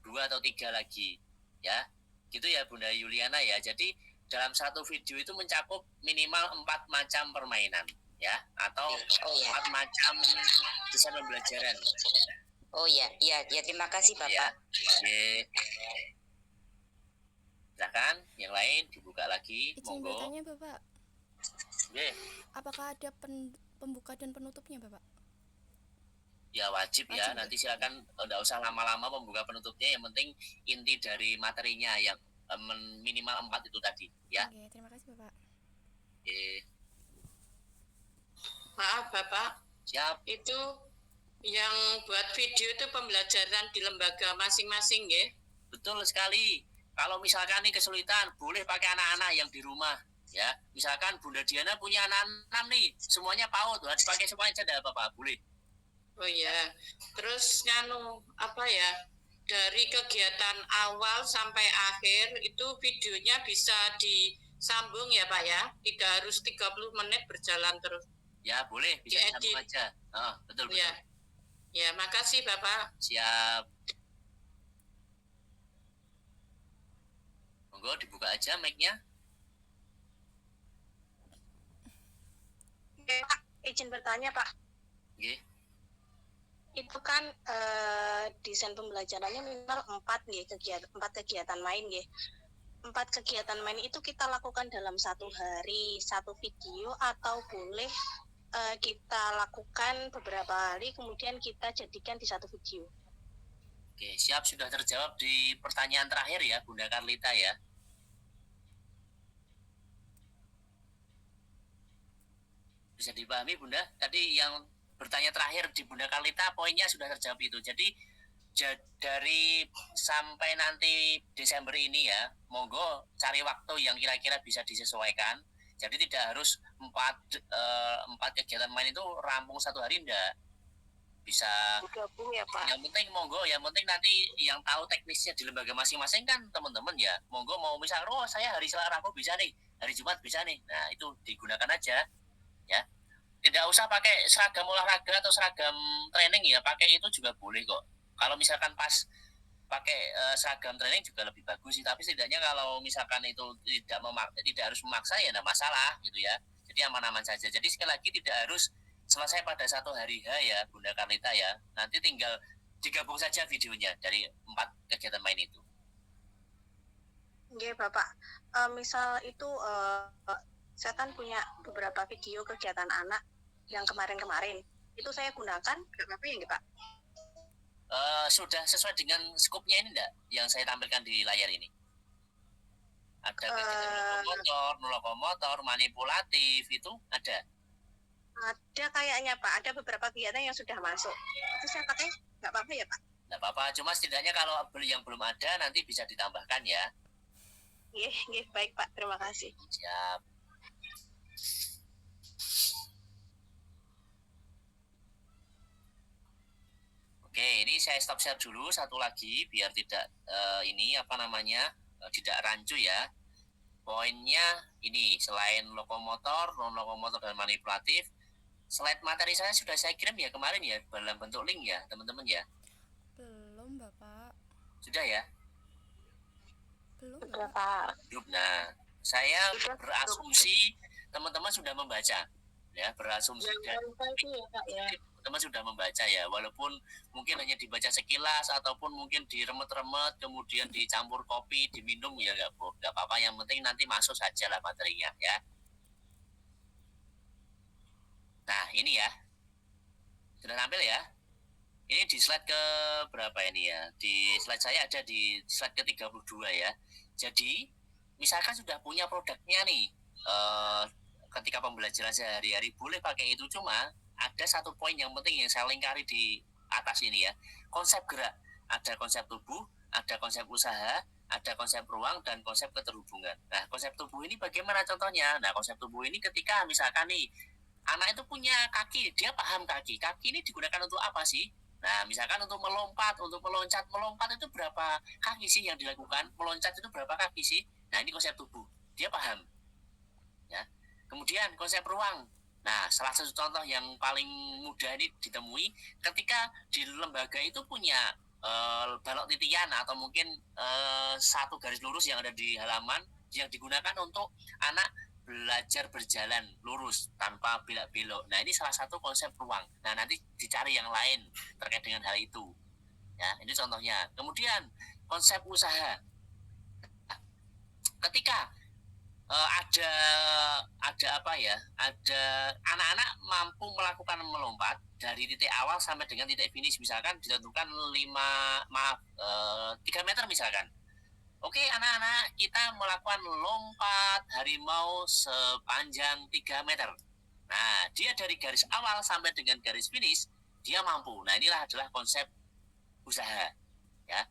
2 atau 3 lagi ya. Gitu ya Bunda Yuliana ya. Jadi dalam satu video itu mencakup minimal 4 macam permainan ya, atau 4 macam desain pembelajaran. Oh ya, terima kasih Bapak. Ya, oke. Silakan, yang lain dibuka lagi. Izin Monggo. bertanya Bapak, Oke. apakah ada pembuka dan penutupnya Bapak? Ya wajib ya. Nanti silakan enggak usah lama-lama pembuka penutupnya. Yang penting inti dari materinya yang minimal 4 itu tadi ya. Oke, terima kasih Bapak. Oke. Maaf Bapak, Siap. itu yang buat video itu pembelajaran di lembaga masing-masing ya. Betul sekali. Kalau misalkan nih kesulitan, boleh pakai anak-anak yang di rumah ya. Misalkan Bunda Diana punya anak 6 nih, semuanya PAUD, dipakai semuanya aja enggak apa-apa, boleh. Oh ya, terus apa ya, dari kegiatan awal sampai akhir itu videonya bisa disambung ya Pak ya, tidak harus 30 menit berjalan terus. Ya boleh, bisa disambung aja. Betul. Ya, makasih Bapak. Siap. Monggo dibuka aja mic-nya. Oke, Pak. Izin bertanya Pak. Oke. Itu kan desain pembelajarannya minimal 4 kegiatan main nggih. 4 kegiatan main itu kita lakukan dalam 1 hari, 1 video, atau boleh kita lakukan beberapa hari kemudian kita jadikan di 1 video. Oke, siap, sudah terjawab di pertanyaan terakhir ya Bunda Karlita ya. Bisa dipahami Bunda? Tadi yang bertanya terakhir di Bunda Karlita poinnya sudah terjawab itu. Jadi dari sampai nanti Desember ini ya, monggo cari waktu yang kira-kira bisa disesuaikan. Jadi tidak harus 4 kegiatan main itu rampung 1 hari, enggak. Bisa gabung ya Pak. Yang penting monggo, yang penting nanti yang tahu teknisnya di lembaga masing-masing kan teman-teman ya. Monggo mau misal, saya hari Selasa Rabu bisa nih, hari Jumat bisa nih. Nah, itu digunakan aja ya. Tidak usah pakai seragam olahraga atau seragam training ya, pakai itu juga boleh kok. Kalau misalkan pas pakai seragam training juga lebih bagus sih, tapi setidaknya kalau misalkan itu tidak harus memaksa ya enggak masalah gitu ya. Jadi aman-aman saja. Jadi sekali lagi tidak harus selesai pada 1 hari H ya Bunda Karlita ya. Nanti tinggal digabung saja videonya dari 4 kegiatan main itu. Oke Bapak, misal itu saya kan punya beberapa video kegiatan anak yang kemarin-kemarin, itu saya gunakan nggak apa-apa ya Pak? Sudah sesuai dengan skopnya ini enggak yang saya tampilkan di layar ini? Ada kegiatan lokomotor, manipulatif, itu ada? Ada kayaknya Pak, ada beberapa kegiatan yang sudah masuk. Itu saya pakai nggak apa-apa ya Pak? Nggak apa-apa, cuma setidaknya kalau yang belum ada nanti bisa ditambahkan ya. Iya, baik Pak, terima kasih. Siap. Oke, ini saya stop share dulu satu lagi biar tidak tidak rancu ya. Poinnya ini, selain lokomotor, non lokomotor dan manipulatif, slide materi saya sudah saya kirim ya kemarin ya dalam bentuk link ya teman-teman ya. Belum Bapak. Sudah ya? Belum Pak. Nah, saya berasumsi teman-teman sudah membaca ya, berasumsi dan teman-teman sudah membaca ya, walaupun mungkin hanya dibaca sekilas ataupun mungkin diremet-remet kemudian dicampur kopi diminum ya nggak apa-apa, yang penting nanti masuk saja lah materinya ya. Nah ini ya sudah tampil ya, ini di slide ke berapa ini ya, di slide saya ada di slide ke 32 ya. Jadi misalkan sudah punya produknya nih, ketika pembelajaran sehari-hari boleh pakai itu, cuma ada satu poin yang penting yang saya lingkari di atas ini ya, konsep gerak. Ada konsep tubuh, ada konsep usaha, ada konsep ruang, dan konsep keterhubungan. Nah konsep tubuh ini bagaimana contohnya? Nah konsep tubuh ini ketika misalkan nih anak itu punya kaki, dia paham kaki ini digunakan untuk apa sih? Nah misalkan untuk melompat, untuk meloncat itu berapa kaki sih yang dilakukan, meloncat itu berapa kaki sih? Nah ini konsep tubuh, dia paham ya. Kemudian konsep ruang. Nah, salah satu contoh yang paling mudah ini ditemui ketika di lembaga itu punya balok titian atau mungkin satu garis lurus yang ada di halaman yang digunakan untuk anak belajar berjalan lurus tanpa belok-belok. Nah, ini salah satu konsep ruang. Nah, nanti dicari yang lain terkait dengan hal itu. Ya, ini contohnya. Kemudian konsep usaha. Ketika ada apa ya, ada anak-anak mampu melakukan melompat dari titik awal sampai dengan titik finish, misalkan ditentukan 3 meter misalkan. Oke anak-anak, kita melakukan lompat harimau sepanjang 3 meter. Nah dia dari garis awal sampai dengan garis finish dia mampu. Nah inilah adalah konsep usaha ya.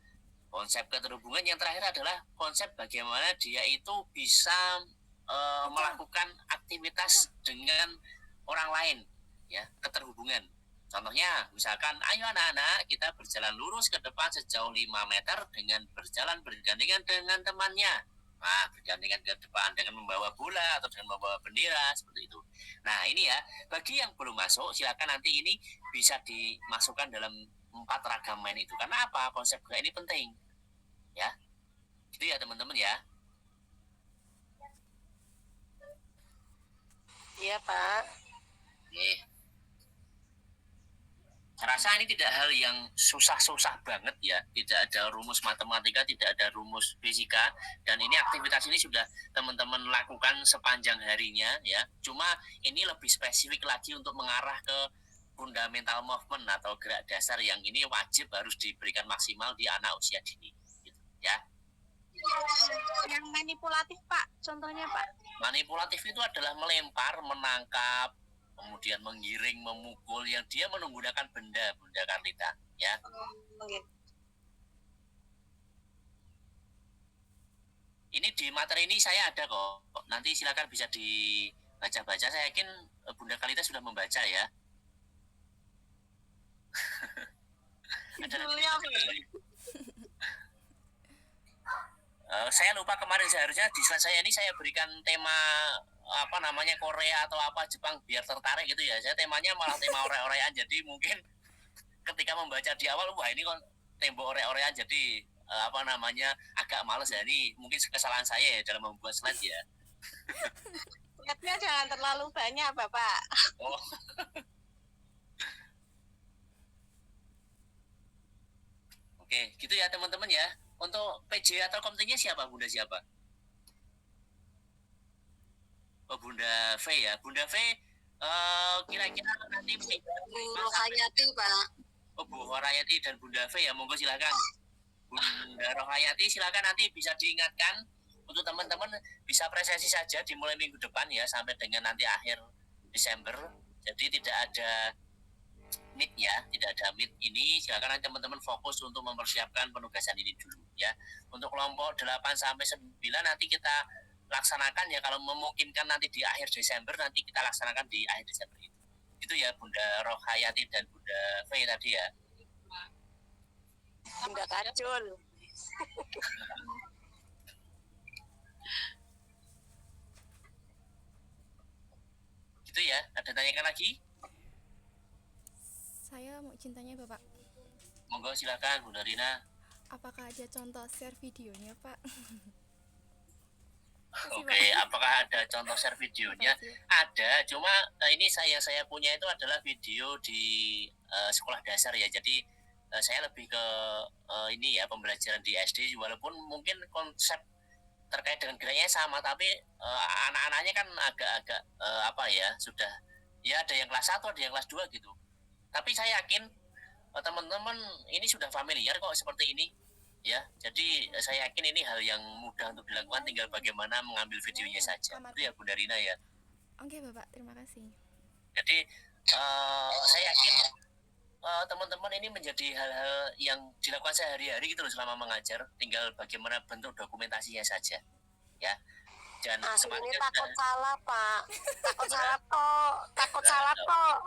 Konsep keterhubungan yang terakhir adalah konsep bagaimana dia itu bisa melakukan aktivitas dengan orang lain ya, keterhubungan. Contohnya misalkan ayo anak-anak kita berjalan lurus ke depan sejauh 5 meter dengan berjalan bergandengan dengan temannya. Nah, bergandengan ke depan dengan membawa bola atau dengan membawa bendera seperti itu. Nah ini ya, bagi yang belum masuk silakan nanti ini bisa dimasukkan dalam 4 ragam main itu. Karena apa? Konsep gerak ini penting ya, gitu ya teman-teman ya. Iya Pak. Rasa ini tidak hal yang susah-susah banget ya, tidak ada rumus matematika, tidak ada rumus fisika, dan ini aktivitas ini sudah teman-teman lakukan sepanjang harinya ya. Cuma ini lebih spesifik lagi untuk mengarah ke fundamental movement atau gerak dasar yang ini wajib harus diberikan maksimal di anak usia dini gitu, ya. Yang manipulatif Pak, contohnya Pak. Manipulatif itu adalah melempar, menangkap, kemudian menggiring, memukul, yang dia menggunakan benda Karlita ya. Ini di materi ini saya ada kok, nanti silakan bisa dibaca-baca. Saya yakin Bunda Karlita sudah membaca ya. Ada saya lupa kemarin, seharusnya di slide saya ini saya berikan tema apa namanya Korea atau apa Jepang biar tertarik gitu ya. Saya temanya malah tema orek-orekan, jadi mungkin ketika membaca di awal wah ini kok tembok orek-orekan, jadi apa namanya agak males ya. Ini mungkin kesalahan saya ya dalam membuat slide ya. Slide-nya jangan terlalu banyak Bapak. Oh. Oke, gitu ya teman-teman ya. Untuk PJ atau komtingnya siapa? Bunda siapa? Oh, Bunda V ya. Bunda V kira-kira nanti Bu Rohayati Pak. Oh, Bu Rohayati dan Bunda V ya, monggo silakan. Bunda Rohayati silakan, nanti bisa diingatkan untuk teman-teman bisa presesi saja dimulai minggu depan ya sampai dengan nanti akhir Desember. Jadi tidak ada meet ya, tidak ada meet ini. Silakan nanti teman-teman fokus untuk mempersiapkan penugasan ini dulu ya. Untuk kelompok 8 sampai 9 nanti kita laksanakan ya, kalau memungkinkan nanti di akhir Desember, nanti kita laksanakan di akhir Desember itu. Itu ya Bunda Rohayati dan Bunda V tadi ya. Bunda Kacul. Gitu ya. Ada tanyakan lagi? Saya mau cintanya Bapak. Monggo silakan Bunda Rina. Apakah ada contoh share videonya Pak? Oke, apakah ada contoh share videonya? Ada, cuma ini saya punya itu adalah video di sekolah dasar ya. Jadi saya lebih ke ini ya, pembelajaran di SD, walaupun mungkin konsep terkait dengan geraknya sama, tapi anak-anaknya kan agak-agak apa ya, sudah ya ada yang kelas 1, ada yang kelas 2 gitu. Tapi saya yakin teman-teman ini sudah familiar kok seperti ini. Ya, jadi saya yakin ini hal yang mudah untuk dilakukan, tinggal bagaimana mengambil videonya saja. Itu ya Bunda Rina ya. Oke Bapak, terima kasih. Jadi saya yakin teman-teman ini menjadi hal-hal yang dilakukan sehari-hari gitu loh selama mengajar, tinggal bagaimana bentuk dokumentasinya saja. Ya. Dan ini takut salah, Pak. Takut salah kok. Takut salah kok.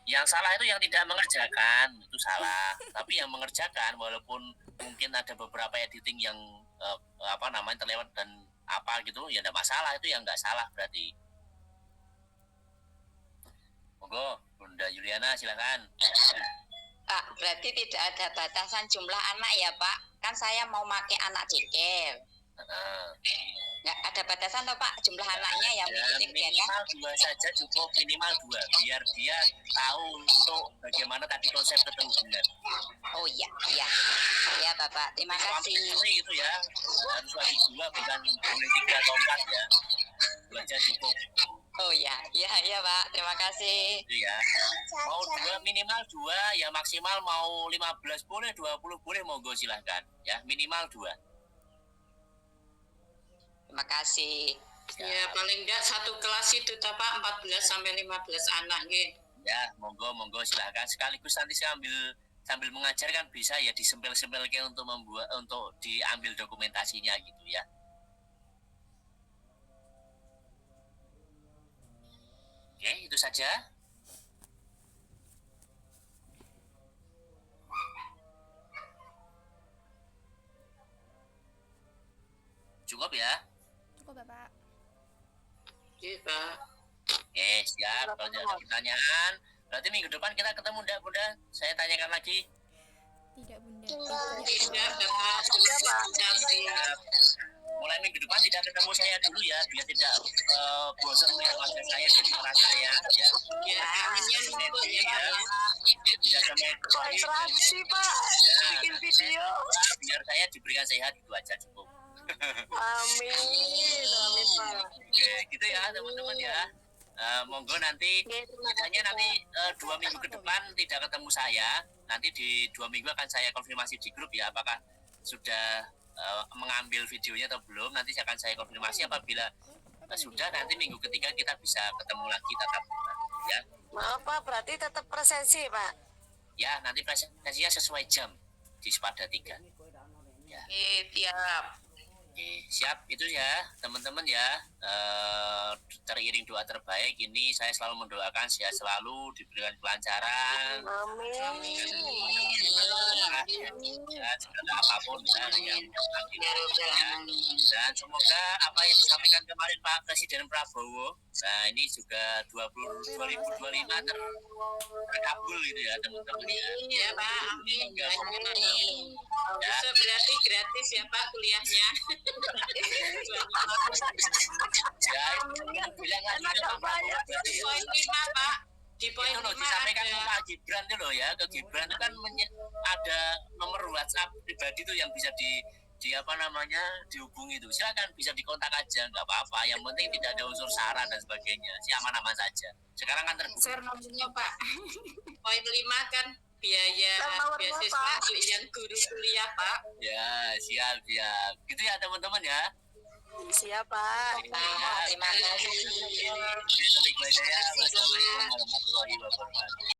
Yang salah itu yang tidak mengerjakan, itu salah. Tapi yang mengerjakan, walaupun mungkin ada beberapa editing yang terlewat dan apa gitu, ya tidak masalah, itu yang nggak salah berarti. Monggo, Bunda Juliana silakan. Pak, berarti tidak ada batasan jumlah anak ya Pak? Kan saya mau pakai anak cekel. Nggak ada batasan toh Pak jumlah anaknya yang mengikuti kegiatan? Minimal 2 saja cukup, minimal 2 biar dia tahu untuk bagaimana tadi konsep ketemu bulan. Oh iya, iya. Ya Bapak, terima kasih. Itu ya, harus lagi 2 bukan boleh 3 atau 4 ya. 2 aja cukup. Oh iya, iya Pak, terima kasih. Iya. Mau 2 minimal 2, ya maksimal mau 15 boleh, 20 boleh, monggo silahkan. Ya, minimal 2. Terima kasih. Ya, paling enggak satu kelas itu Pak 14 sampai 15 anak nggih. Ya, monggo silahkan. Sekaligus nanti sambil mengajar kan bisa ya disempil-sempilke untuk diambil dokumentasinya gitu ya. Oke, itu saja. Cukup ya? Cukup Bapak. Iya Pak. Oke, siap. Kalau tidak ada pertanyaan, berarti minggu depan kita ketemu enggak Bunda? Saya tanyakan lagi. Tidak Bunda. Tidak Bapak. Siap. Mulai minggu depan tidak ketemu saya dulu ya, biar tidak bosan melihat wajah saya di depan saya ya. Ya, aminnya nunggu ya. Bisa sampai konsentrasi Pak, bikin video. Biar saya diberikan sehat itu aja cukup. Amin Pak. Oke, gitu ya teman-teman ya. Monggo nanti biasanya nanti 2 minggu ke depan tidak ketemu saya. Nanti di 2 minggu akan saya konfirmasi di grup ya, apakah sudah mengambil videonya atau belum. Nanti akan saya konfirmasi, apabila sudah, nanti minggu ketiga kita bisa ketemu lagi tatap muka ya. Maaf Pak, berarti tetap presensi Pak? Ya, nanti presentasinya sesuai jam di Sepada 3 ya. Siap. Oke, siap itu ya teman-teman ya. Teriring doa terbaik ini saya selalu mendoakan sehat selalu, diberikan kelancaran. Amin. Segala apapun yang dan semoga apa yang disampaikan kemarin Pak Presiden Prabowo, nah ini juga 2025 terkabul gitu ya teman-teman ya. Iya Pak, amin. Bisa berarti gratis ya Pak kuliahnya. Ya, bilang lagi Pak Prabowo berarti poin 5 Pak. Di poin itu 5 disampaikan ada. ke Pak Gibran itu loh ya, ke Gibran itu kan ada nomor WhatsApp pribadi tuh yang bisa di dihubungi itu. Silakan bisa dikontak aja, nggak apa-apa. Yang penting tidak ada unsur sara dan sebagainya. Si aman-aman saja. Sekarang kan terbuka. Share nomornya Pak. Poin 5 kan biaya beasiswa yang guru kuliah Pak. Ya, siap. Gitu ya teman-teman ya. Siap Pak. Terima kasih. Assalamualaikum warahmatullahi wabarakatuh.